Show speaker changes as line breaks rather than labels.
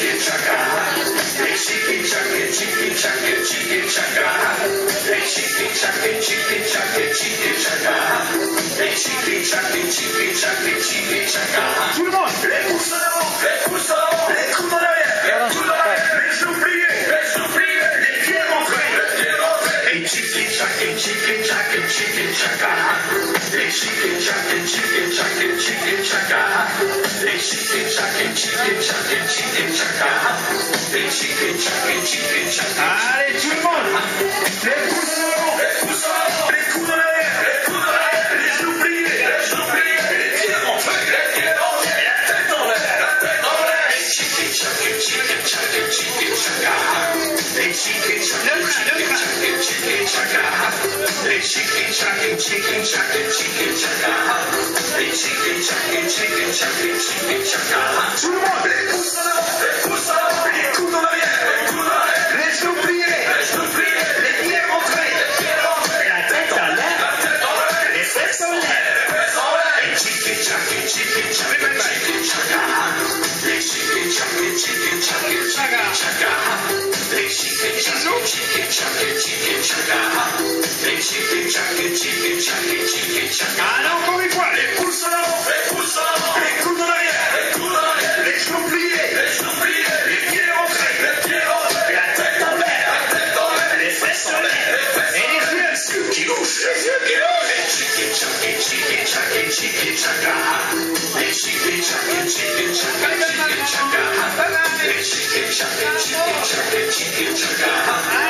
chicken chaka. Hey, chicken chaka, chicken chaka, chicken chaka. Hey, chicken chaka, chicken chaka, chicken chaka. Hey, chicken chaka, chicken chaka, chicken chaka. Tout le monde, les pouces en avant, les pouces en avant, les coudes en arrière, les coudes en arrière, les genoux pliés, les pieds rentrés, les pieds rentrés. Hey, chicken chaka, chicken chaka, chicken chaka. Hey, chicken chaka, chicken chaka, chicken chaka. Hey, chicken chaka, chicken chaka, chicken chaka. Hey, chicken chaka, chicken chaka. Allez, tout le monde, les pouces en avant, les pouces en avant, les coudes en arrière, les coudes en arrière, les genoux pliés, les pieds rentrés, les pieds rentrés, la tête en l'air, la tête en l'air. Hey, chicken chaka, chicken chaka, chicken chaka. Hey, chicken chaka, chicken chaka, chicken chaka. Hey, chicken chaka, chicken chaka, chicken chaka. Hey, chicken chaka, chicken chaka, chicken chaka. Tout le monde, les pouces en avant, les pouces en avant, les coudes en arrière, les coudes en arrière, les genoux pliés, les pieds rentrés, la tête en l'air, les fesses en l'air, Hey, chicken chaka, chicken chaka, chicken chaka. Hey, chicken chaka, chicken chaka, chicken chaka. Hey, chicken chaka, chicken chaka, chicken chaka. Hey, chicken chaka, chicken chaka, chicken chaka. Alors encore une fois, les pouces en avant, les coudes en arrière, les genoux pliés, les pieds rentrés, la tête en l'air, les fesses en l'air, et les yeux qui bougent, Hey, chicken chaka, chicken chaka, chicken chaka. Hey, chicken chaka, chicken chaka, chicken chaka. Hey, chicken chaka, chicken chaka, chicken chaka.